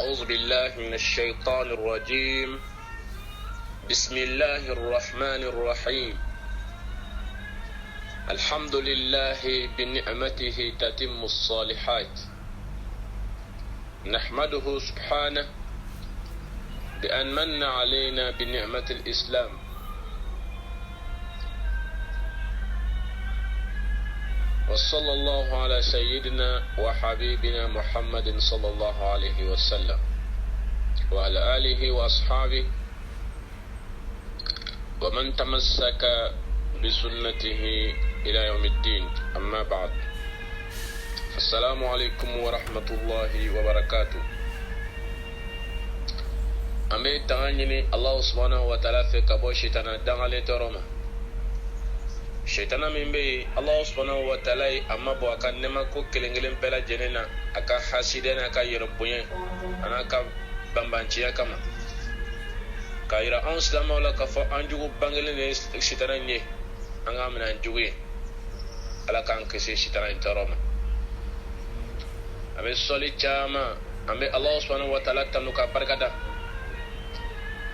أعوذ بالله من الشيطان الرجيم. بسم الله الرحمن الرحيم. الحمد لله بنعمته تتم الصالحات. نحمده سبحانه بأن من علينا بنعمة الإسلام. وصلى الله على سيدنا وحبيبنا محمد صلى الله عليه وسلم وعلى آله وأصحابه ومن تمسك بسنته إلى يوم الدين. أما بعد، السلام عليكم ورحمة الله وبركاته. أمي تغنيني الله سبحانه وتعالى في كبو شيطانا دغالي تروما شيطانا من بي الله سبحانه وتعالى أما بو أكا نما كو كلنجلن بلا جنينا أكا حاسدين أكا يربوين أنا أكا بمبانشي أكما كايرا أنسلام ولا كفا أنجو بانجلين شيطانا نيه أنغا من أنجوين ala kan kese shitana intaroma abe soli chama ambe Allah subhanahu wa ta'ala tanu ka barkada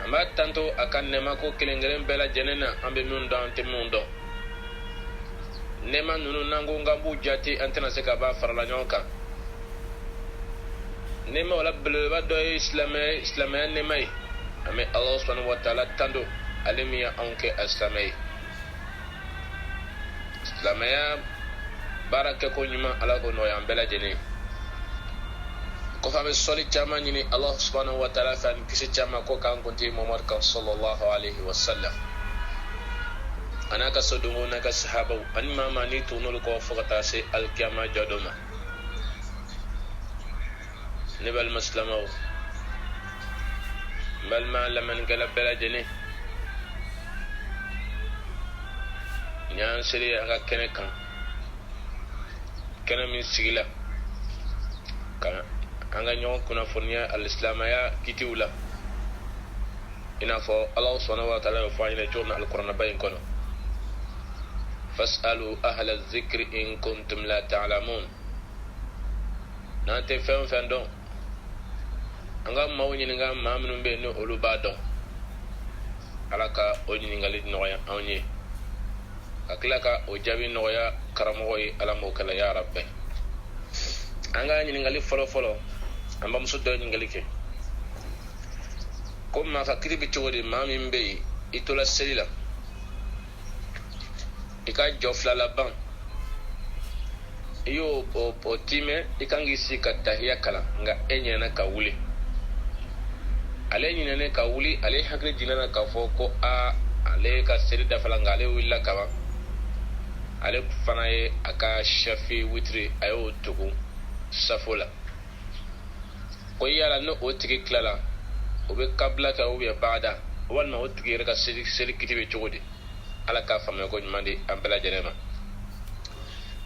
amba tanto akan nema ko kilengeren bela jenena ambe mun don te mun don nema nunu nango ngambu jati antena se ka ba farala nyonka nema wala bele ba do islamay nema ambe Allah subhanahu wa ta'ala tando alimiya onke aslamay lamaya baraka ko nyuma ala ko no yam bela jeni ko fa be soli chama ni Allah subhanahu wa ta'ala fa kisi chama ko kan ko ti Muhammad kan sallallahu alaihi wasallam ana ka sodungo na ka sahaba an mama ni tunul ko fogata se al qiyama jadoma nebal muslima bal ma laman gala bela jeni ñaan seri aga kene kan kene min sigila kan anga ñoo kuna fonya al-islamaya kitiwla ina fo Allah subhanahu wa ta'ala fa ina jona al-qur'an bayin kono fas'alu ahla adh-dhikri in kuntum la ta'lamun nante fen don anga mawni nga mamnu be no oluba don alaka onyini ngali noya awni aklaka o jabi noya karamoy ala mo kala ya rabbi anga ni ngali folo amba musudo ni ngali ke ko ma fakiri bi tawri mami mbe itola selila ika jofla la ban iyo o time ikangi sika tahia kala nga enyana ka wuli ale ni nene ka wuli ale hakri dinana ka foko a ale ka seri da fala ngale willa kaba ale fana ye aka shafi witri ayo tugu safola ko yala no o tigi klala o be kabla ka o be baada wala o tigi reka seri kitibe chogodi ala ka fama ko nyumande ambela jenema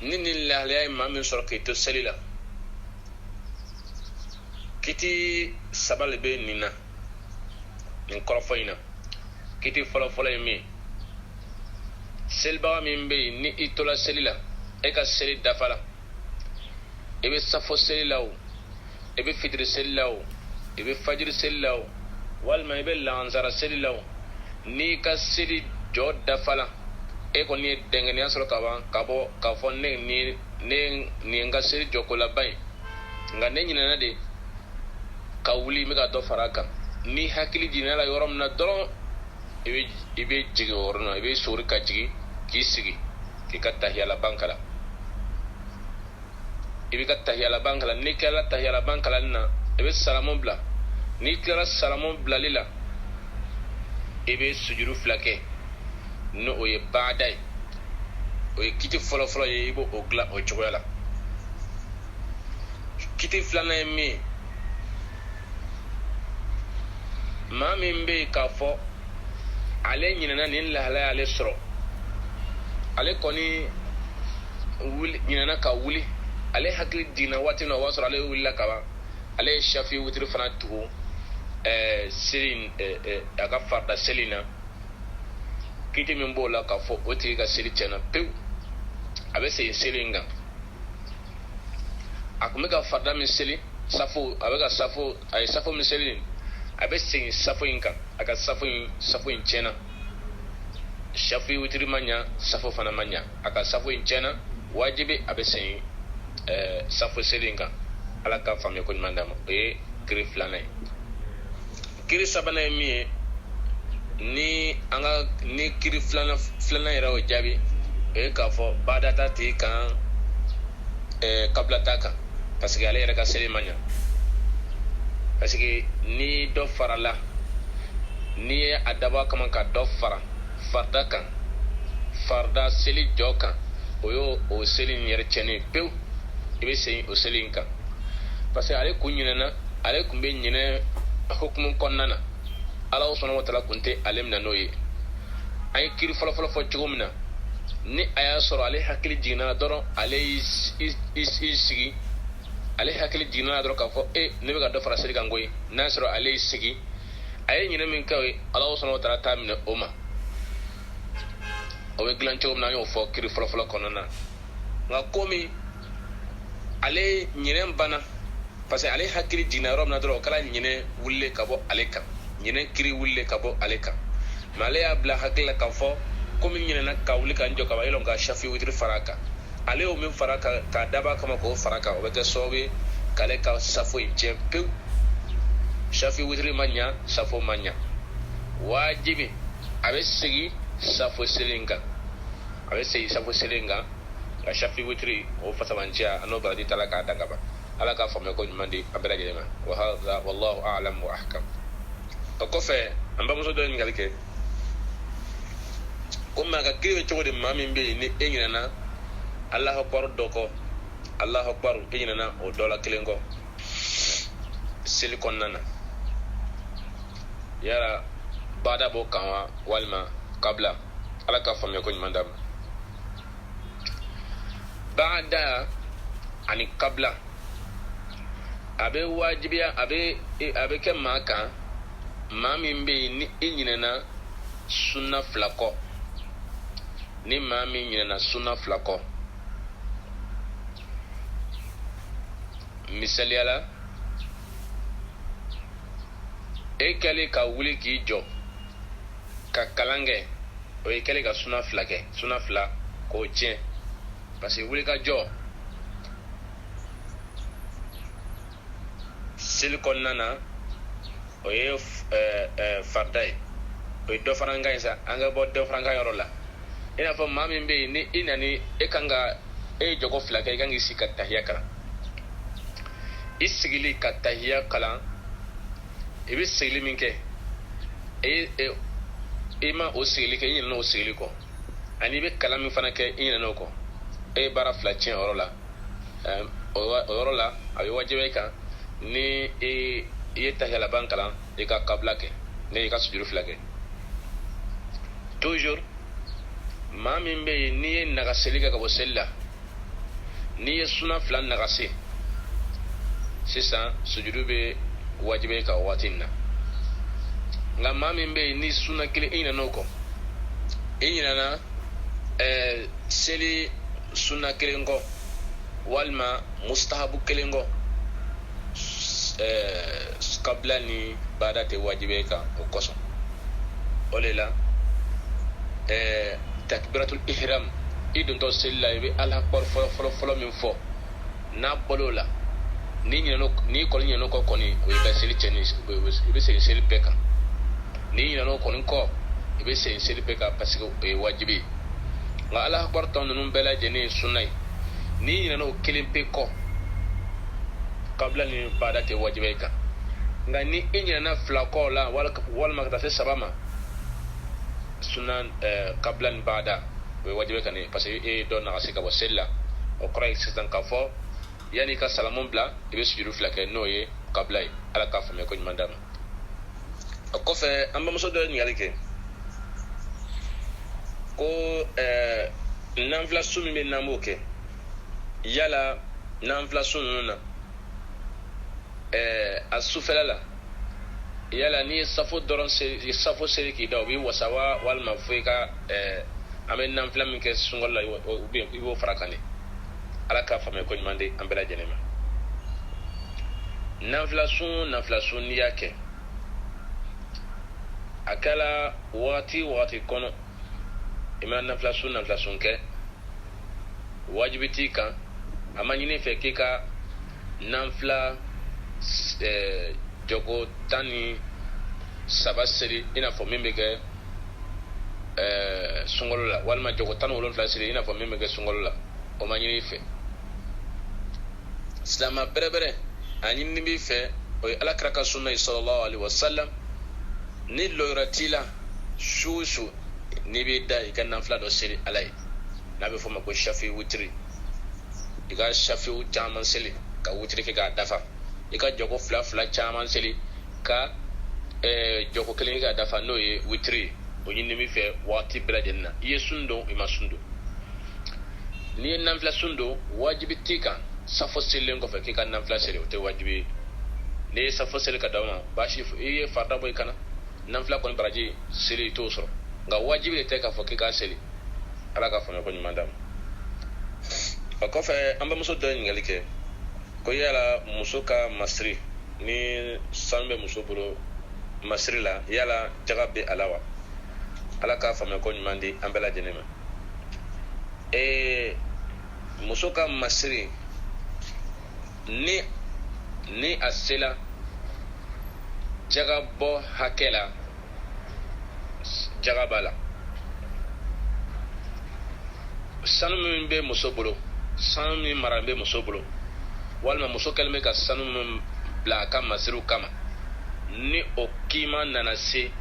nini la le ma min sorki to selila kiti sabal be nina in korfoina kiti folo mi selba min be ni itola selila e ka seli dafala e be safo selila o e be fitri selila o e be fajr selila o walma e be lanzara selila o ni ka seli jo dafala e ko ni dengeni asro ka fo ni nga seli joko la bay nga ne nyina na de ka wuli mi ka do faraka ni hakili dinala yorom na doron ibe jigi orno ibe suri ka jigi kisigi ki katahiyala bankala ibe katahiyala bankala ni kala tahiyala bankala na ibe salamon bla ni kala salamon bla lila ibe sujuru flake no oye baadai oye kiti folo ye ibo ogla o chogoyala kiti flana mi mami mbe ka fo ale nyinana nin lahala ale soro ale koni wuli nyinana ka wuli ale hakili dina wati no wasoro ale wuli la kaba ale shafi wutri fana tugu sirin aga farda selina kiti min bola ka fo oti ga siri chena pew abe se siringa akumeka farda min seli safo abega safo ay safo miselin abe sen safo inka aka safo in chena shafi witri manya safo fana manya aka safo in chena wajibi abe sen safo selinka alaka famye ko mandama e kiri flanay kiri sabana mi ni anga ni kiri flana era o jabi e ka fo badata ti kan kabla taka parce que ale era ka seli manya parce que ni do farala ni adaba kama ka do farda kan farda seli joka oyo o seli nyere chene pew ibe sey o seli nka parce que ale kunyina ale kumbe nyine hukumun konnana Allah subhanahu wa ta'ala kunte alimna noye ay kiri folo fo chugumna ni aya soro ale hakili jina doro ale sigi ale hakili jina doro ka fo ne be ga do fara seri gangoy na soro ale sigi ay nyina min kawe Allah subhanahu wa ta'ala tamina oma o we glan chugumna yo fo kiri folo konona nga komi ale nyine bana parce que ale hakili jina rom na doro kala nyine wulle kabo ale kan nyine kiri wulle kabo ale kan male ya bla hakila ka fo komi nyine na ka wuli kan jo ka ba ilon ga shafi witri faraka ale o min faraka ka daba kama ko faraka o be sobe kale ka safo jempe shafi witri manya safo manya wajibi abe sigi safo selinga abe sigi safo selinga ga shafi witri o fasamanja ano baradi talaka dangaba ala ka famo ko mandi abela jelema wa hadha wallahu a'lam wa ahkam ko fe amba muso do ngalike ko maga kiwe chogode mami mbe ni enyina na allah akbar doko allah akbar enyina na o dola kelengo silikon nana yara bada bo kanwa walma qabla ala ka famo ko mandam bada ani qabla abe wajibiya abe ke maka mami mbe ni enyina sunna flako ni mami nyina sunna flako misali ala ekele ka wuli ki jo ka kalange o ekele ka sunna fla ko tien parce que wuli ka jo silikon nana o ye farday o do faranga isa anga bo do faranga yorola ina fo mami mbe ni inani e kanga e jogo flaka e kanga isi katahia kala isigili katahia kala e bi sigili minke ma o sigili ke yin no o sigili ko ani be kala min fana ke yin no ko e bara flachien orola orola ayi wajibe kan ni ye tahiyala bankala e ka kabla ke ne ka sujuru flake toujours mami mbe ni ye nagaseli ka bo sella ni ye suna flan nagase sisa sujuru be wajibe ka watinna nga mami mbe ni suna kile ina noko ina na seli suna kilengo walma mustahabu kilengo kabla ni bada te wajibe ka o koso olela takbiratul ihram idun to sella be ala akbar folo min fo na bolola ni nyino ni ko nyino ko koni o be seli cheni be seli peka ni nyino koni ko be seli peka parce que wajibi nga ala akbar ton nun bela jeni sunnay ni nyino kilim pe ko kabla ni bada te wajibe ka nga ni inyana na flako la wala makata se sabama sunan kabla ni bada we wajibe ka ni parce que do na asika bo sella o kray sitan ka fo yani ka salamon bla e be sujudu flake noye kabla ala ka fo me ko mandam ko fe amba muso do ni yalike ko nanfla sumi me namoke yala nanfla sununa asufela yala ni safo doron se safo seri ki daw bi wasawa wal mafika amen nan flam ke sungola ibo farakani ala ka fame ko mande ambela jenema nafila sun n'i y'a kɛ a kɛla wagati kɔnɔ i ma nafila sun kɛ wajibi t'i kan a ma ɲini fɛ k'i ka nafila jogo 13 seli i n'a fɔ min bɛ kɛ sunkalo la walima jogo 17 seli i n'a fɔ min bɛ kɛ sunkalo la o ma ɲini fɛ silama bɛrɛbɛrɛ a ɲini b'i fɛ o ye alakira ka sunna ye sallallahu alaihi wasallam ni lɔyɔrɔ t'i la su o su n'i b'i da i ka nafila dɔ seli ala ye n'a bɛ fɔ o ma ko shafi witiri i ka shafiw caman seli ka witiri kɛ k'a dafa i ka jogo 2 caman seli ka jogo 1 kɛ k'a dafa n'o ye witiri o ɲini b'i fɛ waati bɛɛ lajɛlen na i ye sun don i ma sun don n'i ye nafila sun don wajibi t'i kan safo selilen kɔfɛ k'i ka nafila seli o tɛ wajibi ye n'i ye safo seli ka d'aw ma baasi i ye farida bɔ i kana nafila kɔni baraji seli i t'o sɔrɔ nka wajibi de tɛ k'a fɔ k'i k'a seli ala ka faamuya ko ɲuman d'a ma o kɔfɛ an bamuso dɔ ye ɲininkali kɛ ko yala muso ka masiri ni sanu bɛ muso bolo masiri la yala jaga bɛ a la wa ala ka faamuya ko ɲuman di an bɛɛ lajɛlen ma muso ka masiri ni a sela jaga bɔ hakɛ la jaga b'a la sanu min bɛ muso bolo sanu min mara bɛ muso bolo walima muso kɛlen bɛ ka sanu min bila a ka masiriw kama ni o kima nana se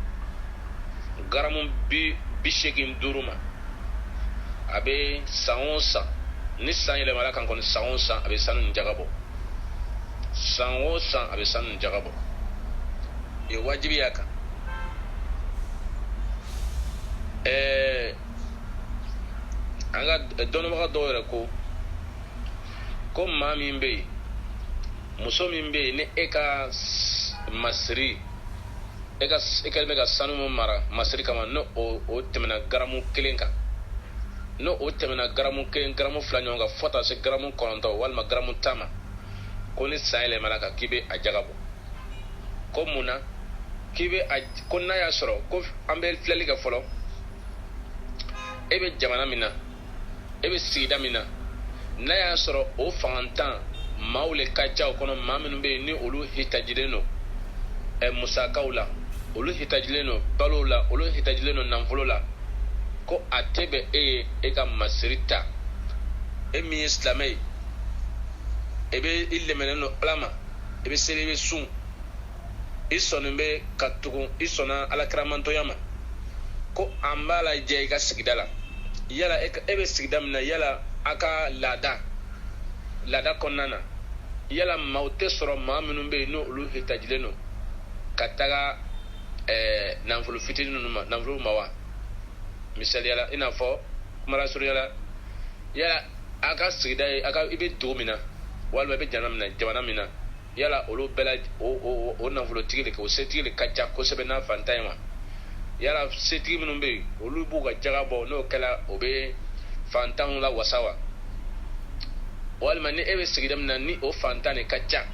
garamu 85 ma a bɛ san o san ni san yɛlɛmana kan kɔni san o san a bɛ sanu ni jaga bɔ san o san a bɛ sanu ni jaga bɔ ye wajibi y'a kan an ka dɔnnibaga dɔw yɛrɛ ko maa min bɛ yen muso min bɛ yen ni e ka masiri e kɛlen bɛ ka sanu min mara masiri kama n'o o tɛmɛna garamu 1 kan n'o o tɛmɛna garamu 1 garamu 2 ɲɔgɔn kan fo taa se garamu 9 walima garamu 10 ma ko ni san yɛlɛmana kan k'i bɛ a jaga bɔ ko mun na k'i bɛ ko n'a y'a sɔrɔ ko an bɛ filɛli kɛ fɔlɔ e bɛ jamana min na e bɛ sigida min na n'a y'a sɔrɔ o fangantan maaw le ka ca o kɔnɔ maa minnu bɛ yen ni olu hitajilen don musakaw la olu hitajilen don balo la olu hitajilen don nafolo la ko a tɛ bɛn e ye e ka masiri ta e min ye silamɛ ye e bɛ i lɛmɛnen don ala ma e bɛ seli i bɛ sun i sɔnnen bɛ ka tugun i sɔnna alakiramantɔya ma ko an b'a lajɛ i ka sigida la yala e bɛ sigida min na yala a ka laada kɔnɔna na yala maaw tɛ sɔrɔ maa minnu bɛ yen n'olu hitajilen don ka taga nafolo fitinin ninnu ma nafolo ma wa misaliyala i n'a fɔ kumalasurunyala yala a ka sigida ye i bɛ dugu min na walima i bɛ jamana min na yala olu bɛɛ la o nafolotigi de o setigi de ka ca kosɛbɛ n'a fantan ye wa yala setigi minnu bɛ yen olu b'u ka jaga bɔ n'o kɛla o bɛ fantanw la wasa wa walima ni e bɛ sigida min na ni o fantan de ka ca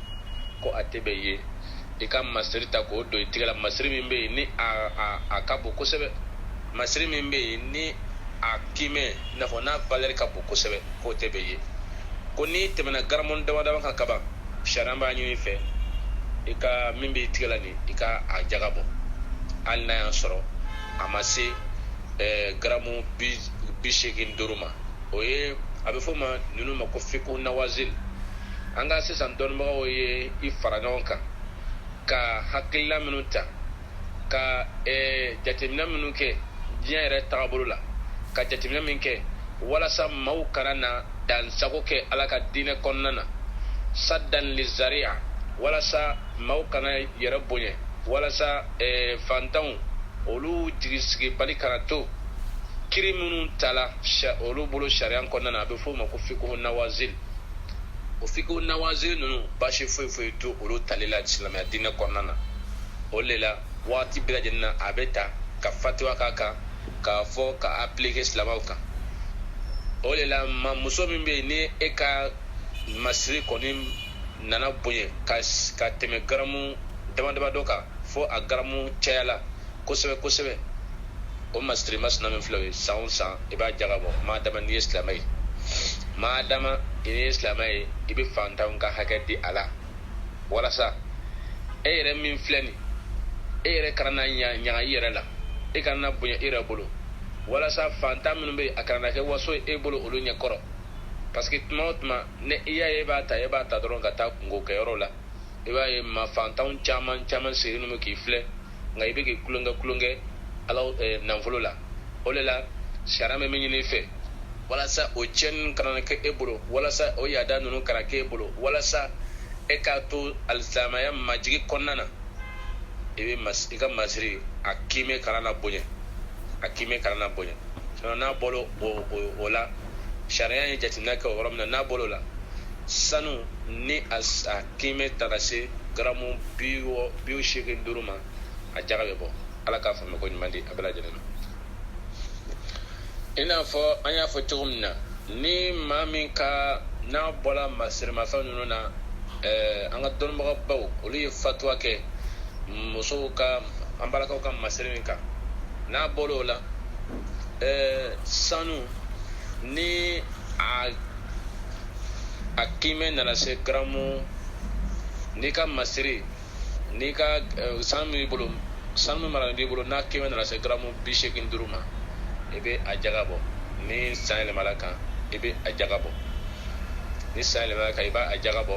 ko a tɛ bɛn ye i ka masiri ta k'o don i tigɛ la masiri min bɛ yen ni a ka bon kosɛbɛ masiri min bɛ yen ni a kimɛ i n'a fɔ n'a valeur ka bon kosɛbɛ k'o tɛ bɛn ye ko n'i tɛmɛna garamu dama kan kaban sariya b'a ɲini fɛ i ka min b'i tigɛ la nin i ka a jaga bɔ hali n'a y'a sɔrɔ a ma se garamu 85 ma o ye a bɛ fɔ ma ninnu ma ko fiqhu nawazil an ka sisan dɔnnibagaw ye i fara ɲɔgɔn kan ka hakilina minnu ta ka jateminɛ minnu kɛ diɲɛ yɛrɛ tagabolo la ka jateminɛ min kɛ walasa maaw kana na dansago kɛ ala ka diinɛ kɔnɔna na saddan lizaria walasa maaw kana yɛrɛ bonya walasa fantanw olu jigisigi bali kana to kiri minnu tala olu bolo sariya kɔnɔna na a bɛ fɔ o ma ko fiqhu nawazil o fiqhu nawazil ninnu baasi foyi to olu tali la silamɛya diinɛ kɔnɔna na o de la waati bɛɛ lajɛlen na a bɛ ta ka fatiwa k'a kan k'a fɔ ka appliquer silamɛw kan o de la muso min bɛ yen ni e ka masiri kɔni nana bonya ka tɛmɛ garamu dama dɔ kan fo a garamu cayala kosɛbɛ o masiri masina min filɛ o ye san o san i b'a jaga bɔ maa dama n'i ye silamɛ ye maa dama i ye silamɛ ye i bɛ fantanw ka hakɛ di a la walasa e yɛrɛ min filɛ nin e yɛrɛ kana na ɲaga i yɛrɛ la e kana na bonya i yɛrɛ bolo walasa fantan minnu bɛ yen a kana na kɛ waso ye e bolo olu ɲɛ kɔrɔ parce que tuma o tuma ne i y'a ye e b'a ta dɔrɔn ka taa kungo kɛyɔrɔ la i b'a ye ma fantanw caman siri ninnu k'i filɛ nka i bɛ k'i kulonkɛ ala nafolo la o de la sariya min bɛ ɲini i fɛ walasa o tiɲɛni kana na kɛ e bolo walasa o yaada ninnu kana kɛ e bolo walasa e k'a to alisilamaya majigi kɔnɔna na i ka masiri a kiimɛ kana na bonya n'a bɔra o la sariya ye jateminɛ kɛ o yɔrɔ min na n'a bɔra o la sanu ni a kiimɛ taara se garamu 85 ma a jaga bɛ bɔ ala k'a faamuya ko ɲuman di a bɛɛ lajɛlen na i n'a fɔ an y'a fɔ cogo min na ni maa min ka n'a bɔra masirimafɛn ninnu na an ka dɔnnibagabaw olu ye fatuwa kɛ musow ka an balakaw ka masiri min kan n'a bɔra o la sanu ni a kiimɛ nana se garamu n'i ka masiri n'i ka sanu min mara b'i bolo n'a kiimɛ nana se garamu 85 ma i bɛ a jaga bɔ ni san yɛlɛmala kan i bɛ a jaga bɔ ni san yɛlɛmala kan i b'a a jaga bɔ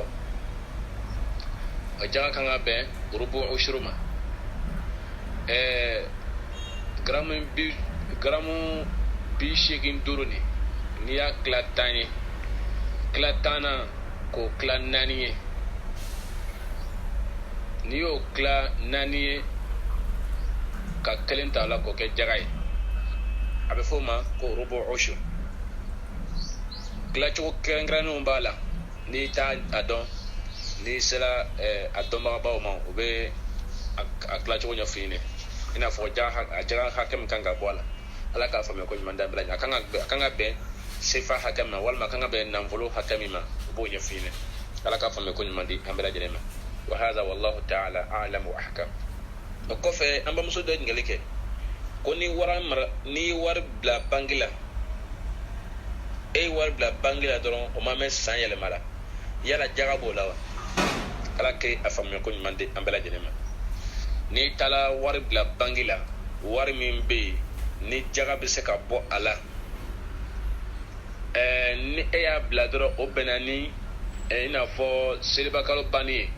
a jaga kan ka bɛn rubu ushuru ma garamu 85 ni n'i y'a tila 10 ye tila 10 na k'o tila 4 ye n'i y'o tila 4 ye ka kelen ta la k'o kɛ jaga ye a bɛ f'o ma ko rubu ushur tilacogo kɛrɛnkɛrɛnnenw b'a la n'i t'a dɔn n'i sera a dɔnbagabaw ma u bɛ a tilacogo ɲɛfɔ i ɲɛna i n'a fɔ a jaga hakɛ min kan ka bɔ a la ala k'a faamuya ko ɲuman dabila a kan ka bɛn sefa hakɛ min ma walima a kan ka bɛn nafolo hakɛ min ma u b'o ɲɛfɔ i ɲɛna ala k'a faamuya ko ɲuman di an bɛɛ lajɛlen ma wa hadha wallahu ta'ala a'lam wa ahkam o kɔfɛ an bamuso dɔ ɲininkali kɛ ko ni wari bila bangi la e ye wari bila bangi la dɔrɔn o ma mɛn san yɛlɛma la yala jaga b'o la wa ala kɛ a faamuya ko ɲuman di an bɛɛ lajɛlen ma n'i taara wari bila bangi la wari min bɛ yen ni jaga bɛ se ka bɔ a la ni e y'a bila dɔrɔn o bɛnna ni i n'a fɔ selibakalo banni ye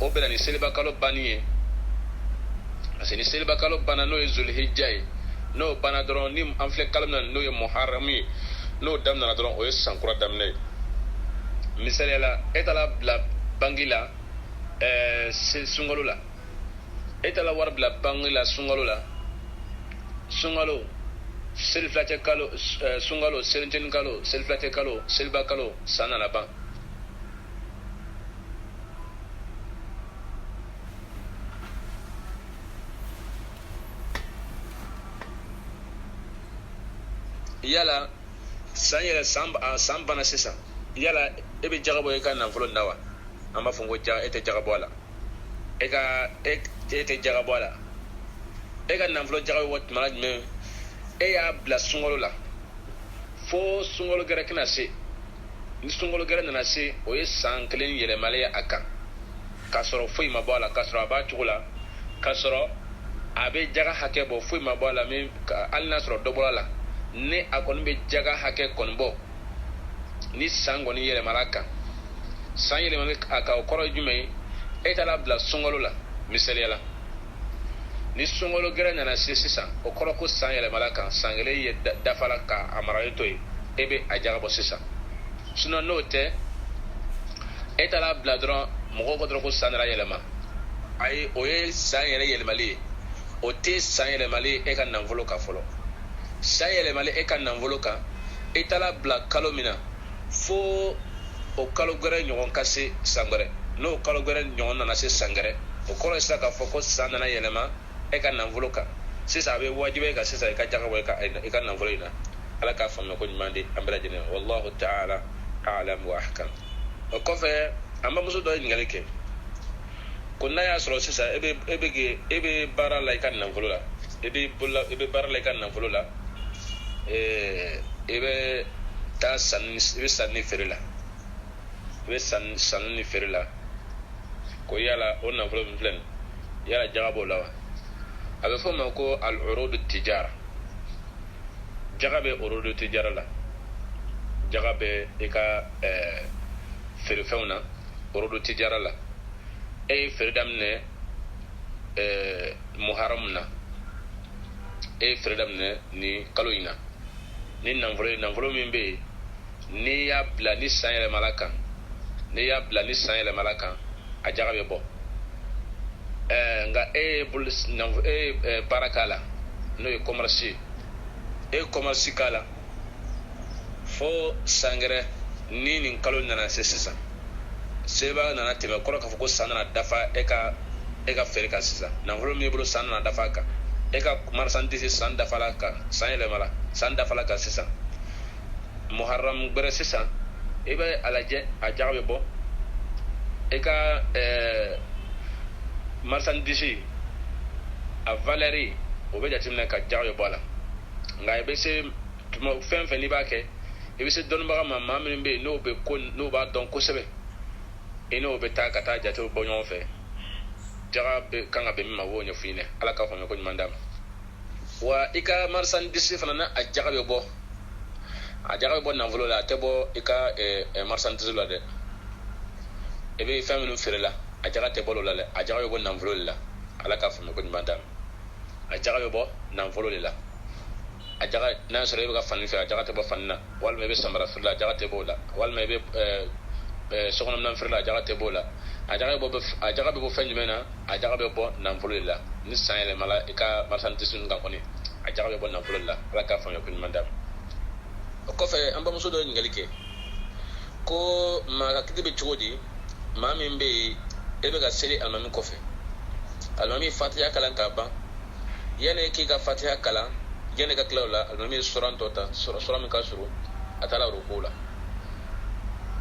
o bɛnna ni selibakalo banni ye parce que ni selibakalo banna n'o ye zulhijja ye n'o banna dɔrɔn ni an filɛ kalo min na n'o ye muharram ye n'o daminɛna dɔrɔn o ye san kura daminɛ ye misaliya la e taara bila bangi la sunkalo la e taara wari bila bangi la sunkalo selifilacɛ kalo sunkalo selinteni kalo selifilacɛ kalo seliba kalo san nana ban yala san bana sisan yala e bɛ jaga bɔ i ka nafolo na wa an b'a fɔ ko jaga e tɛ jaga bɔ a la e tɛ jaga bɔ a la e ka nafolo jaga bɛ bɔ tuma jumɛn e y'a bila sunkalo la fo sunkalo gɛrɛ kɛna se ni sunkalo gɛrɛ nana se o ye san kelen yɛlɛmalen a kan k'a sɔrɔ foyi ma bɔ a la k'a sɔrɔ a b'a cogo la k'a sɔrɔ a bɛ jaga hakɛ bɔ foyi ma bɔ a la min hali n'a sɔrɔ dɔ bɔra a la ni a kɔni bɛ jaga hakɛ kɔni bɔ ni san kɔni yɛlɛmala kan san yɛlɛmalen a kan o kɔrɔ ye jumɛn ye e taara bila sunkalo la misaliya la ni sunkalo gɛrɛ nana se sisan o kɔrɔ ko san yɛlɛmala kan san kelen ye dafala ka a maralen to yen e bɛ a jaga bɔ sisan sinon n'o tɛ e taara bila dɔrɔn mɔgɔw ko dɔrɔn ko san nana yɛlɛma ayi o ye san yɛrɛ yɛlɛmali ye o tɛ san yɛlɛmali e ka nafolo kan fɔlɔ san yɛlɛmali e ka nafolo kan e taara bila kalo min na fo o kalo gɛrɛ ɲɔgɔn ka se san wɛrɛ n'o kalo gɛrɛ ɲɔgɔn nana se san wɛrɛ o kɔrɔ ye sisan k'a fɔ ko san nana yɛlɛma e ka nafolo kan sisan a bɛ wajibi e kan sisan i ka jaga bɔ i ka nafolo in na ala k'a faamuya ko ɲuman di an bɛɛ lajɛlen wallahu ta'ala a'lam wa ahkam o kɔfɛ an bamuso dɔ ye ɲininkali kɛ ko n'a y'a sɔrɔ sisan e bɛ baara la i ka nafolo la i bɛ baara la i ka nafolo la i bɛ taa sanni ni feere la i bɛ sanni ni feere la ko yala o nafolo min filɛ nin yala jaga b'o la wa a bɛ fɔ o ma ko al-urudu tijara jaga bɛ urudu tijara la jaga bɛ i ka feerefɛnw na urudu tijara la e ye feere daminɛ muharam na e ye feere daminɛ ni kalo in na ni nafolo min bɛ yen n'i y'a bila ni san yɛlɛmala kan a jaga bɛ bɔ nka e ye baara k'a la n'o ye commerce ye e ye commerce k'a la fo sangɛrɛ ni nin kalo nana se sisan seba nana tɛmɛ kɔrɔ k'a fɔ ko san nana dafa e ka feere kan sisan nafolo min b'i bolo san nana dafa a kan e ka marchandise san dafala kan san yɛlɛmala san dafala kan sisan muharram gbɛrɛ sisan i bɛ a lajɛ a jaga bɛ bɔ i ka marchandise a valeur o bɛ jateminɛ ka jaga bɛ bɔ a la nka i bɛ se fɛn fɛn n'i b'a kɛ i bɛ se dɔnnibaga ma maa minnu bɛ yen n'o b'a dɔn kosɛbɛ i n'o bɛ taa ka taa jatew bɔ ɲɔgɔn fɛ jaga kan ka bɛn min ma o b'o ɲɛfɔ i ɲɛna ala k'a faamuya ko ɲuman d'a ma wa i ka marchandise fana na a jaga bɛ bɔ nafolo la a tɛ bɔ i ka marchandise la dɛ i bɛ fɛn minnu feere la a jaga tɛ bɔ o la dɛ a jaga bɛ bɔ nafolo de la ala k'a faamuya ko ɲuman d'a ma a jaga bɛ bɔ nafolo de la a jaga n'a sɔrɔ i bɛ ka fani fɛ a jaga tɛ bɔ fani na walima i bɛ samara feere la a jaga tɛ bɔ o la walima i bɛ sokɔnɔminɛn feere la a jaga tɛ bɔ o la a jaga bɛ bɔ fɛn jumɛn na a jaga bɛ bɔ nafolo de la ni san yɛlɛmala i ka marchandise ninnu kan kɔni a jaga bɛ bɔ nafolo de la ala k'a faamuya ko ɲuman d'a ma o kɔfɛ an bamuso dɔ ye ɲininkali kɛ ko maa ka kiti bɛ cogo di maa min bɛ yen e bɛ ka seli alimami kɔfɛ alimami fatiha kalan k'a ban yanni k'i ka fatiha kalan yanni ka tila o la alimami ye sura tɔ ta sura min ka surun a taara ruku la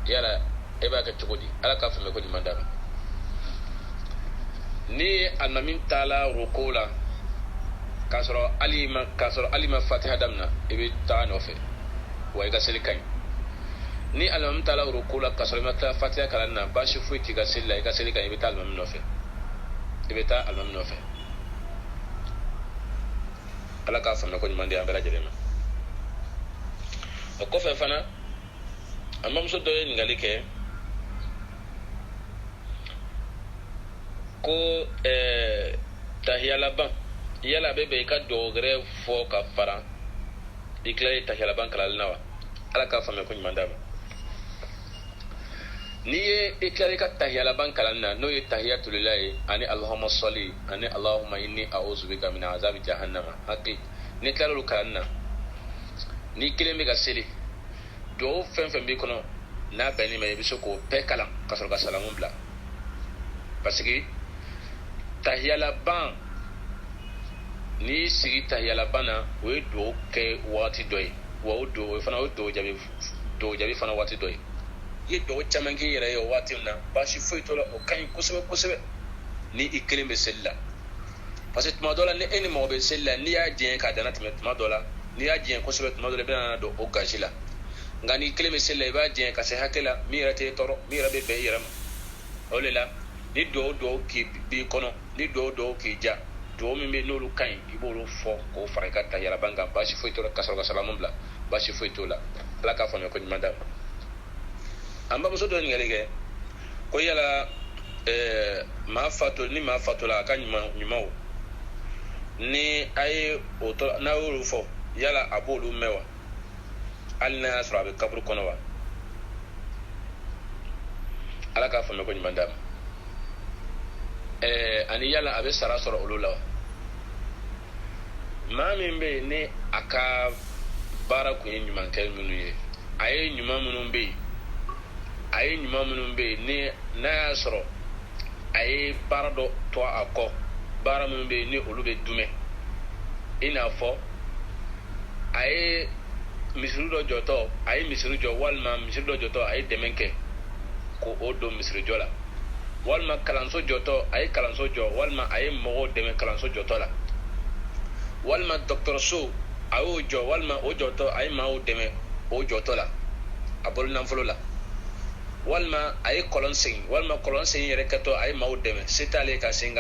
yala e b'a kɛ cogo di ala k'a faamuya ko ɲuman d'a ma ni alimami taala ruku la k'a sɔrɔ hali ma fatiha daminɛ i bɛ taga nɔfɛ wa i ka seli ka ɲi ni alimami taala ruku la k'a sɔrɔ i ma tila fatiha kalan na baasi foyi t'i ka seli la i ka seli ka ɲi i bɛ taa alimami nɔfɛ ala k'a faamuya ko ɲuman di an bɛɛ lajɛlen ma o kɔfɛ fana an bamuso dɔ ye ɲininkali kɛ ko tahiya laban yala a bɛ bɛn i ka dugawu wɛrɛ fɔ ka fara i tilalen tahiya laban kalali la wa ala k'a faamuya ko ɲuman d'a ma n'i ye i tilali ka tahiya laban kalan na n'o ye tahiyatul lillahi ani allahumma salli ani allahumma inni a'udhu bika min azabi jahannama hakili n'i tilala olu kalan na n'i kelen bɛ ka seli dugawu fɛn fɛn b'i kɔnɔ n'a bɛnn'i ma i bɛ se k'o bɛɛ kalan ka sɔrɔ ka salamu bila parce que tahiya laban n'i sigi tahiya laban na o ye dugawu kɛ waati dɔ ye wa o fana o dugawu jaabi fana waati dɔ ye i ye dugawu caman k'i yɛrɛ ye o waati min na baasi foyi t'o la o ka ɲi kosɛbɛ kosɛbɛ ni i kelen bɛ seli la parce que tuma dɔ la ni e ni mɔgɔ bɛ seli la n'i y'a diɲɛ k'a dana tɛmɛ tuma dɔ la n'i y'a diɲɛ kosɛbɛ tuma dɔ la i bɛna don o gasi la nka n'i kelen bɛ seli la i b'a diɲɛ ka se hakɛ la min yɛrɛ t'e tɔɔrɔ min yɛrɛ bɛ bɛn i yɛrɛ ma o de la ni dugawu b'i kɔnɔ ni dugawu k'i ja dugawu min bɛ n'olu ka ɲi i b'olu fɔ k'o fara i ka tahiya laban kan baasi foyi t'o la ka sɔrɔ ka salamu bila baasi foyi t'o la ala k'a faamuya ko ɲuman d'a ma an bamuso dɔ ɲininkali kɛ ko yala maa fato la a ka ɲumanw ni a ye n'a y'olu fɔ yala a b'olu mɛn wa hali n'a y'a sɔrɔ a bɛ kaburu kɔnɔ wa ala k'a faamuya ko ɲuman d'a ma ani yala a bɛ sara sɔrɔ olu la wa maa min bɛ yen ni a ka baara kun ye ɲumankɛ minnu ye a ye ɲuman minnu bɛ yen ni n'a y'a sɔrɔ a ye baara dɔ to a kɔ baara minnu bɛ yen ni olu bɛ dumɛ i n'a fɔ a ye misiri dɔ jɔtɔ a ye misiri jɔ walima misiri dɔ jɔtɔ a ye dɛmɛ kɛ ko o don misiri jɔ la walima kalanso jɔtɔ a ye kalanso jɔ walima a ye mɔgɔw dɛmɛ kalanso jɔtɔ la walima dɔgɔtɔrɔso a y'o jɔ walima o jɔtɔ a ye maaw dɛmɛ o jɔtɔ la a bolo nafolo la walima a ye kɔlɔn segin walima kɔlɔn segin yɛrɛ kɛtɔ a ye maaw dɛmɛ se t'ale ka segin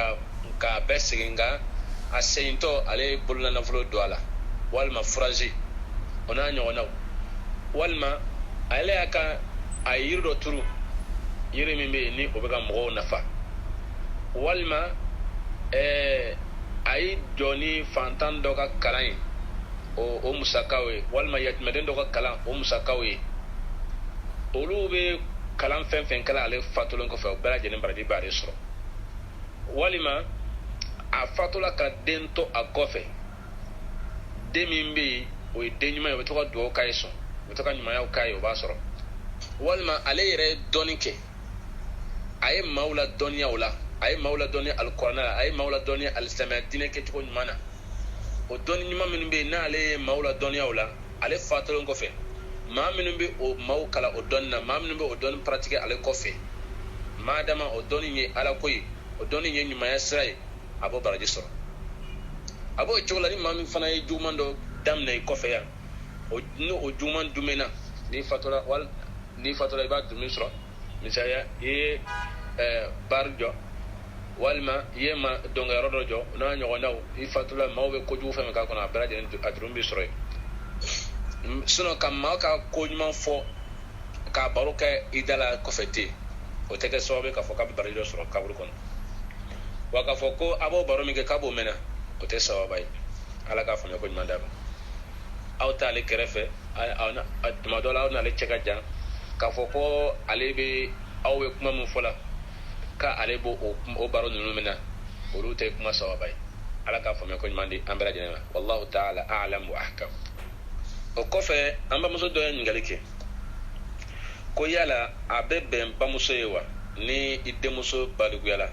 ka bɛɛ segin nka a segintɔ ale ye bolo nafolo don a la walima furazi o n'a ɲɔgɔnnaw walima ale y'a ka a ye yiri dɔ turu yiri min bɛ yen ni o bɛ ka mɔgɔw nafa walima a ye jɔ ni fantan dɔ ka kalan ye o musakaw ye walima yatimɛden dɔ ka kalan o musakaw ye olu bɛ kalan fɛn fɛn kɛla ale fatulen kɔfɛ o bɛɛ lajɛlen baraji b'ale sɔrɔ walima a fatula ka den to a kɔfɛ den min bɛ yen o ye den ɲuman ye o bɛ to ka dugawu k'a ye sɔn o bɛ to ka ɲumanyaw k'a ye o b'a sɔrɔ walima ale yɛrɛ ye dɔɔnin kɛ a ye maaw la dɔnniya o la a ye maaw la dɔnniya alikuranɛ la a ye maaw la dɔnniya alisilamɛya diinɛ kɛcogo ɲuman na o dɔnni ɲuman minnu bɛ yen n'ale ye maaw la dɔnniya o la ale fatulen kɔfɛ maa minnu bɛ o maaw kalan o dɔnni na maa minnu bɛ o dɔnni paratike ale kɔfɛ maa dama o dɔnni ye alako ye o dɔnni ye ɲumanya sira ye a b'o baraji sɔrɔ a b'o cogo la ni maa min fana ye juguman dɔ daminɛ i kɔfɛ yan ni o juguman dumɛna n'i fatula i b'a dumuni sɔrɔ misaliya i ye bari jɔ walima i ye dɔnkɛyɔrɔ dɔ jɔ n'a ɲɔgɔnnaw i fatula maaw bɛ kojugu fɛn min k'a kɔnɔ a bɛɛ lajɛlen a jurumi bɛ sɔrɔ yen sinon ka maa ka ko ɲuman fɔ k'a baro kɛ i da la kɔfɛ ten o tɛ kɛ sababu ye k'a fɔ k'a bɛ baraji dɔ sɔrɔ kaburu kɔnɔ wa k'a fɔ ko a b'o baro min kɛ k'a b'o mɛnna o tɛ sababa ye ala k'a faamuya ko ɲuman d'a ma aw t'ale kɛrɛfɛ tuma dɔ la aw n'ale cɛ ka jan k'a fɔ ko ale bɛ aw bɛ kuma min fɔ la k'ale b'o o baro ninnu minɛ olu tɛ kuma sababa ye ala k'a faamuya ko ɲuman di an bɛɛ lajɛlen ma wallahu ta'ala a'lam wa ahkam o kɔfɛ an bamuso dɔ ye ɲininkali kɛ ko yala a bɛ bɛn bamuso ye wa ni i denmuso baliguyala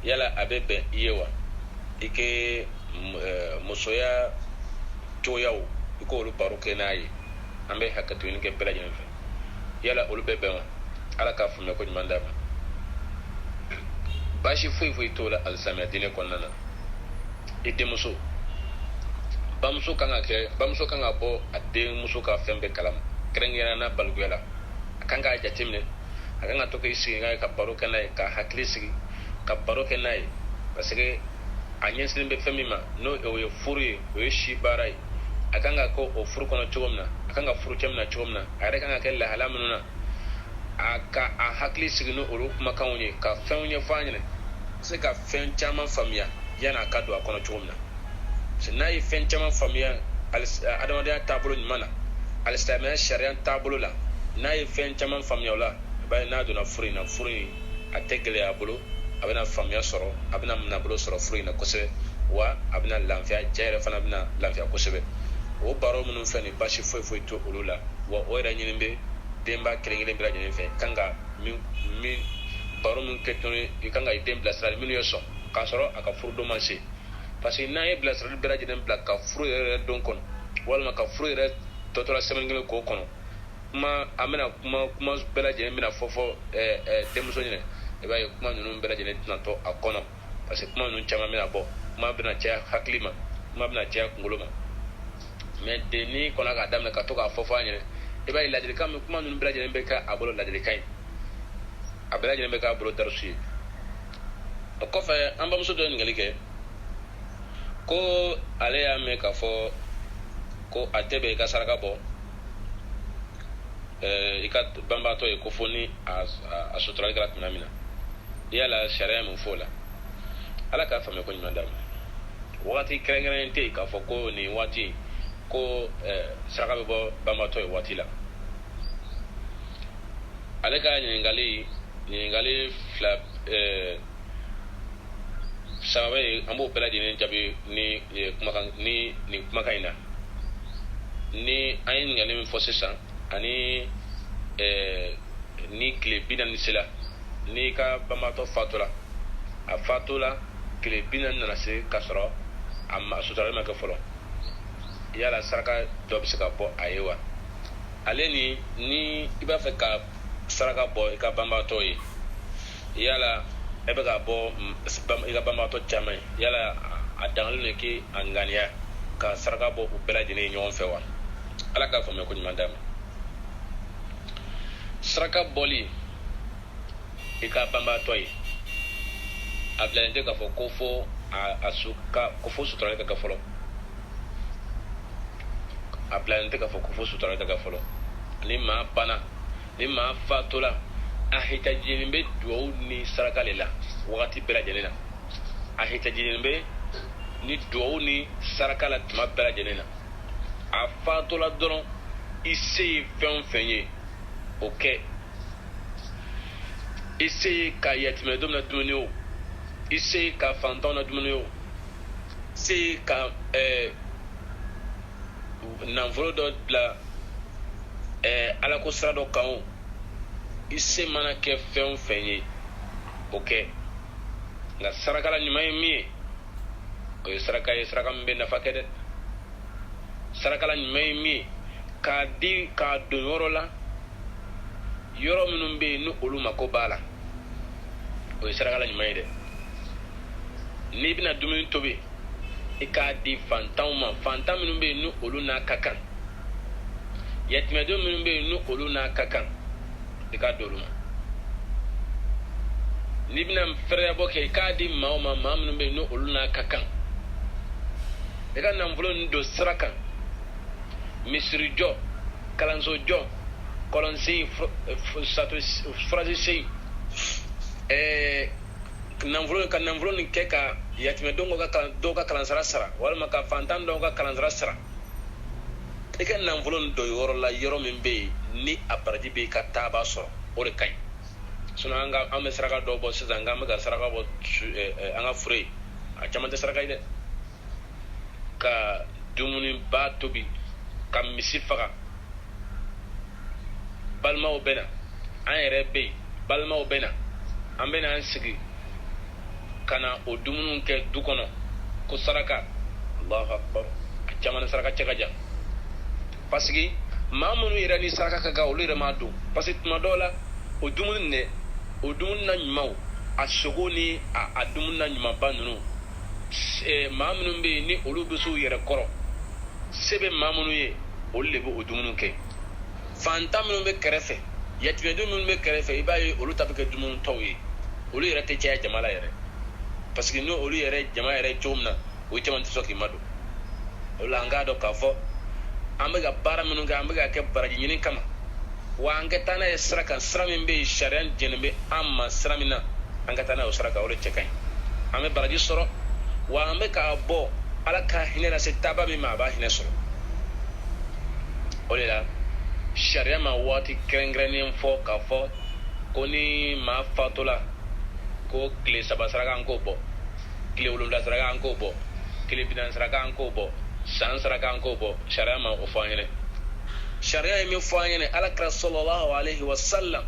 yala a bɛ bɛn i ye wa i kɛ musoya cogoyaw i k'olu baro kɛ n'a ye an bɛ hakɛto ɲini kɛ bɛɛ lajɛlen fɛ yala olu bɛ bɛn wa ala k'a faamuya ko ɲuman d'a ma baasi foyi foyi t'o la alisamaya diinɛ kɔnɔna na i denmuso bamuso kan ka bɔ a denmuso ka fɛn bɛɛ kalama kɛrɛnkɛrɛnnenya na baliguyala a kan k'a jateminɛ a kan ka to k'i sigi n'a ye ka baro kɛ n'a ye ka hakili sigi ka baro kɛ n'a ye parce que a ɲɛsinnen bɛ fɛn min ma n'o o ye furu ye o ye si baara ye a kan ka kɛ o furu kɔnɔ cogo min na a kan ka furu cɛ min na cogo min na a yɛrɛ kan ka kɛ lahala minnu na a hakili sigi ni olu kumakanw ye ka fɛnw ɲɛfɔ a ɲɛna se ka fɛn caman faamuya yanni a ka don a kɔnɔ cogo min na n'a ye fɛn caman faamuya adamadenya taabolo ɲuman na alisilamɛya sariya taabolo la n'a ye fɛn caman faamuya o la i b'a ye n'a donna furu in na furu in a tɛ gɛlɛya a bolo a bɛna faamuya sɔrɔ a bɛna nabolo sɔrɔ furu in na kosɛbɛ wa a bɛna lafiya cɛ yɛrɛ fana bɛna lafiya kosɛbɛ o baro minnu fɛn nin basi foyi foyi to olu la wa o yɛrɛ ɲini bɛ denba kelen-kelen bɛɛ lajɛlen fɛ kan ka min baro min kɛ tuguni i kan ka i den bilasirali minnu ye sɔn k'a sɔrɔ a ka furu don ma se parce que n'an ye bilasirali bɛɛ lajɛlen bila ka furu yɛrɛ don kɔnɔ walima ka furu yɛrɛ tɔtɔla sɛbɛn kelen k'o kɔnɔ kuma an bɛna kuma bɛɛ lajɛlen bɛna fɔ denmuso ɲɛna i b'a ye kuma ninnu bɛɛ lajɛlen tɛna to a kɔnɔ parce que kuma ninnu caman bɛna bɔ kuma bɛna caya hakili ma kuma bɛna caya kunkolo ma mais denni kɔnɔ k'a daminɛ ka to k'a fɔ a ɲɛna i b'a ye ladilikan min kuma ninnu bɛɛ lajɛlen bɛ kɛ a bolo ladilikan ye a bɛɛ lajɛlen bɛ k'a bolo darusu ye o kɔfɛ an bamuso dɔ ye ɲininkali kɛ ko ale y'a mɛn k'a fɔ ko a tɛ bɛn i ka saraka bɔ i ka banbaatɔ ye ko fo ni a suturali kɛra tuma min na yala sariya mun fɔ o la ala k'a faamuya ko ɲuman d'a ma wagati kɛrɛnkɛrɛnnen tɛ yen k'a fɔ ko nin waati ko saraka bɛ bɔ banbaatɔ ye waati la ale ka ɲininkali fila sababa ye an b'o bɛɛ lajɛlen jaabi ni nin kumakan in na ni an ye ɲininkali min fɔ sisan ani ni tile 40 sera n'i ka banbaatɔ fatula a fatula tile 40 nana se k'a sɔrɔ a suturali ma kɛ fɔlɔ yala saraka dɔ bɛ se ka bɔ a ye wa ale ni i b'a fɛ ka saraka bɔ i ka banbaatɔ ye yala e bɛ ka bɔ i ka banbaatɔ caman ye yala a dangalen don k'i a ŋaniya ka saraka bɔ u bɛɛ lajɛlen ɲɔgɔn fɛ wa ala k'a faamuya ko ɲuman d'a ma saraka bɔli i ka banbaatɔ ye a bilalen tɛ k'a fɔ ko fo ko fo suturali ka kɛ fɔlɔ a bilalen tɛ k'a fɔ ko fo suturali ka kɛ fɔlɔ ni maa banna ni maa fatula a hitajilen bɛ duwawu ni saraka le la wagati bɛɛ lajɛlen na a hitajilen bɛ ni duwawu ni saraka la tuma bɛɛ lajɛlen na a fatula dɔrɔn i se ye fɛn o fɛn ye o kɛ i se ye ka yatimɛdenw na dumuni o i se ye ka fantanw na dumuni o se ye ka nafolo dɔ bila ala ko sira dɔ kan o i se mana kɛ fɛn o fɛn ye o kɛ nka sarakala ɲuman ye min ye o ye saraka ye saraka min bɛ nafa kɛ dɛ sarakala ɲuman ye min ye k'a di k'a don yɔrɔ la yɔrɔ minnu bɛ yen ni olu mako b'a la o ye sarakala ɲuman ye dɛ n'i bɛna dumuni tobi i k'a di fantanw ma fantan minnu bɛ yen ni olu n'a ka kan yatimɛdenw minnu bɛ yen ni olu n'a ka kan i k'a di olu ma n'i bɛna fɛrɛbɔ kɛ i k'a di maa o ma maa minnu bɛ yen ni olu n'a ka kan i ka nafolo nin don sira kan misirijɔ kalansojɔ kɔlɔnsen furasisen ka nafolo nin kɛ ka yatimɛdenw dɔw ka kalansara sara walima ka fantan dɔw ka kalansara sara i ka nafolo nin don yɔrɔ la yɔrɔ min bɛ yen ni a baraji bɛ ka taaba sɔrɔ o de ka ɲi sinon an bɛ saraka dɔw bɔ sisan k'an bɛ ka saraka bɔ an ka fure a caman tɛ saraka ye dɛ ka dumuni ba tobi ka misi faga balimaw bɛ na an yɛrɛ bɛ yen balimaw bɛ na an bɛ na an sigi ka na o dumuni kɛ du kɔnɔ ko saraka Allahu Akbar a caman ni saraka cɛ ka jan parce que maa minnu yɛrɛ ni saraka ka kan olu yɛrɛ m'a dɔn parce que tuma dɔw la o dumuni dɛ o dumuni na ɲumanw a sogo ni a dumuni na ɲumanba ninnu maa minnu bɛ yen ni olu bɛ s'u yɛrɛ kɔrɔ se bɛ maa minnu ye olu de bɛ o dumuni kɛ fantan minnu bɛ kɛrɛfɛ yatimɛdenw minnu bɛ kɛrɛfɛ i b'a ye olu ta bɛ kɛ dumuni tɔw ye olu yɛrɛ tɛ caya jama la yɛrɛ parce que n'olu yɛrɛ jama yɛrɛ cogo min na o caman tɛ sɔn k'i ma don o la an k'a dɔn k'a fɔ an bɛ ka baara minnu kɛ an bɛ ka kɛ baraji ɲini kama wa an ka taa n'a ye sira kan sira min bɛ yen sariya jɛnnen bɛ an ma sira min na an ka taa n'a ye o sira kan o de cɛ ka ɲi an bɛ baraji sɔrɔ wa an bɛ k'a bɔ ala ka hinɛ lase taaba min ma a b'a hinɛ sɔrɔ o de la sariya ma waati kɛrɛnkɛrɛnnen fɔ k'a fɔ ko ni maa fatula ko tile 3 saraka an k'o bɔ tile 7 saraka an k'o bɔ tile 40 saraka an k'o bɔ san saraka an k'o bɔ sariya ma o fɔ an ɲɛnɛ sariya ye min fɔ an ɲɛnɛ alakira sallallahu alaihi wasallam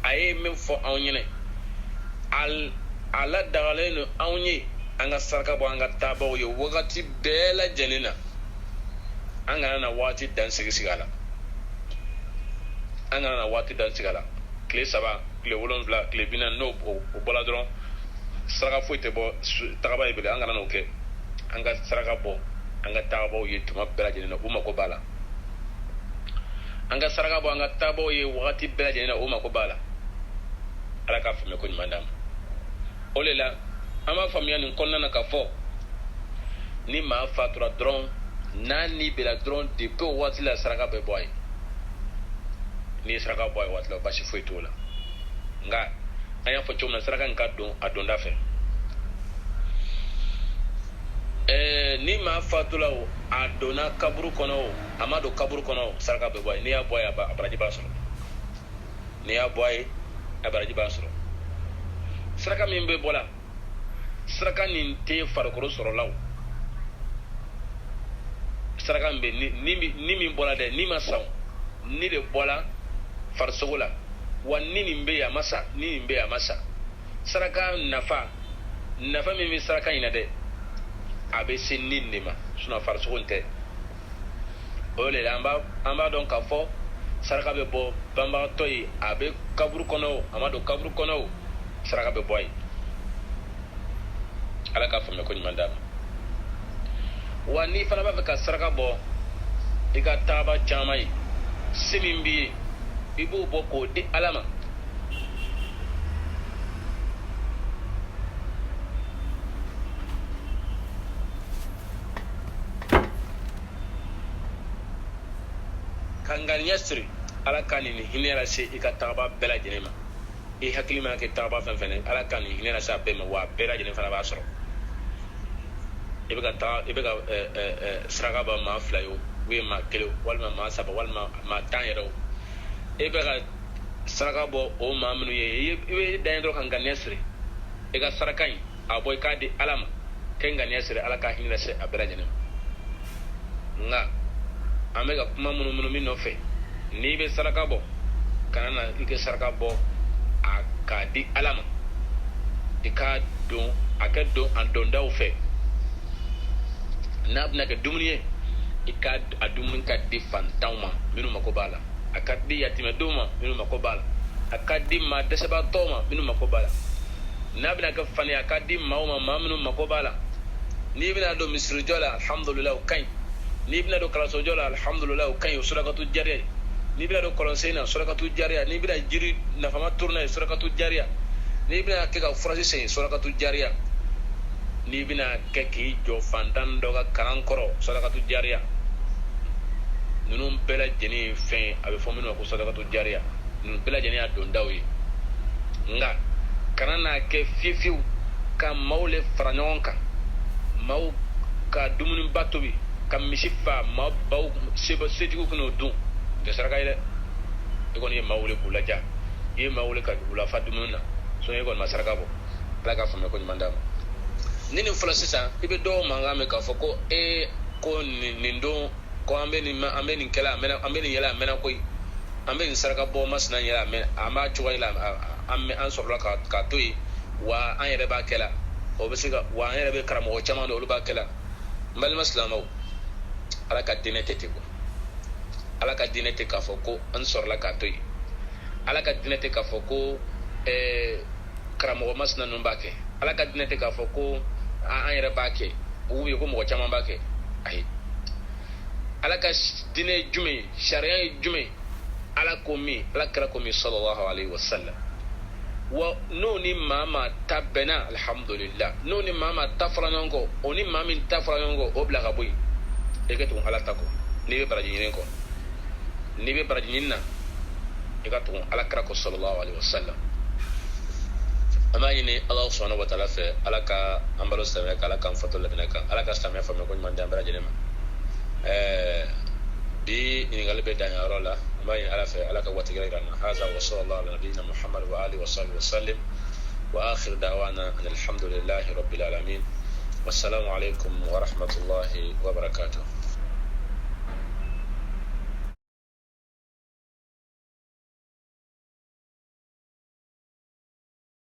a ye min fɔ anw ɲɛnɛ a ladagalen don anw ye an ka saraka bɔ an ka taabaw ye wagati bɛɛ lajɛlen na an kana na waati dan sigi a la an kana na waati dan sigi a la tile 3 tile 7 tile 40 n'o bɔla dɔrɔn saraka foyi tɛ bɔ tagaba ye bilen an kana n'o kɛ an ka saraka bɔ an ka tagabaw ye tuma bɛɛ lajɛlen na u mako b'a la an ka saraka bɔ an ka tagabaw ye wagati bɛɛ lajɛlen na u mako b'a la ala k'a faamuya ko ɲuman d'an ma o de la an b'a faamuya nin kɔnɔna na k'a fɔ ni maa fatura dɔrɔn n'a ni bɛla dɔrɔn depuis o waati la saraka bɛ bɔ a ye n'i ye saraka bɔ a ye waati la basi foyi t'o la nka an y'a fɔ cogo min na saraka in ka don a donda fɛ ni maa fatula o a donna kaburu kɔnɔ o a ma don kaburu kɔnɔ o saraka bɛ bɔ a ye n'i y'a bɔ a ye a baraji b'a sɔrɔ n'i y'a bɔ a ye a baraji b'a sɔrɔ saraka min bɛ bɔ la saraka nin tɛ farikolo sɔrɔla o saraka min bɛ ni min bɔla dɛ ni ma sa ni de bɔla farisogo la wa ni nin bɛ yen a ma sa ni nin bɛ yen a ma sa saraka nafa min bɛ saraka in na dɛ a bɛ se nin de ma sinon farisogo tɛ o de la an b'a dɔn k'a fɔ saraka be bo bamba toy abe kaburu kono amado kaburu kono saraka be boy ala ka fami ko nyimanda wa ni fana ba ka saraka bo iga taba chamai simimbi ibu bo ko di alama kangan yasri ala kanini hinera se ikataba bela jenema e hakilima ke taba fenfene ala kanini hinera sa be ma wa bela jenema fana ba soro ibega sraga ba ma flayo we ma kelo walma ma saba walma ma tanyero ibega sraga bo o ma minu ye ibe dayndro kangan yasri ega sarakai aboy kadi alama kengan yasri ala ka hinera se abela jenema nga amega kuma munu min no fe ni be saraka bo kanana ike saraka bo akadi alama ika don akado andonda o fe nabna ke dumniye ika adumun ka di fantauma minu makobala akadi yatima duma minu makobala akadi ma desaba toma minu makobala nabna ka fani akadi mauma mamnu makobala ni bina do misri jola alhamdulillah kain ni bina do kala sojola alhamdulillah kan surakatu jariya ni bina do kolonsena surakatu jariya ni bina jiri na fama tourna surakatu jariya ni bina ke ka frasi sen surakatu jariya ni bina ke ki jo fandan do ga karankoro surakatu jariya nunun bela jeni fen abe fomino ko surakatu jariya nunun bela jeni adon dawi nga kanana ke fifiu ka maule franonka mau ka dumuni batobi kam misifa ma baw seba setiku kuno dun de saraka ile ikon ye mawle kula ja ye mawle ka kula fadumuna so ye kon masaraka bo ala ka fama ko nyimanda nini fula sisa ibe do manga me ka foko ko nindo ko ambe ni kala ambe ni yela mena koy ambe ni saraka bo masna yela men ama chuwaila amme an sorla ka toy wa an yere ba kala o be siga wa an yere be karamo chama do ba kala mbal maslamo ala ka dine tete ko ala ka dine te ka foko an sorla ka toy ala ka dine te ka foko karamo masna no bake ala ka dine te ka foko an yere bake u ye ko mo chama bake ai ala ka dine jume sharia jume ala komi ala kara komi sallallahu alaihi wasallam wa noni mama tabena alhamdulillah noni mama tafranongo oni mami tafranongo obla gaboy eketu ala tako ni be barajinin ko ni be barajinna ekatu ala kara ko sallallahu alaihi wasallam ama yini allah subhanahu wa ta'ala fe ala ka ambalo sabe ala kan fatul lebnaka ala ka stamya fa me ko man dambara jinema bi ni galbe danya rola ما يعرف على قوة غيرنا هذا وصلى الله على نبينا محمد وآله وصحبه وسلم وآخر دعوانا أن الحمد لله رب العالمين والسلام عليكم ورحمة الله وبركاته.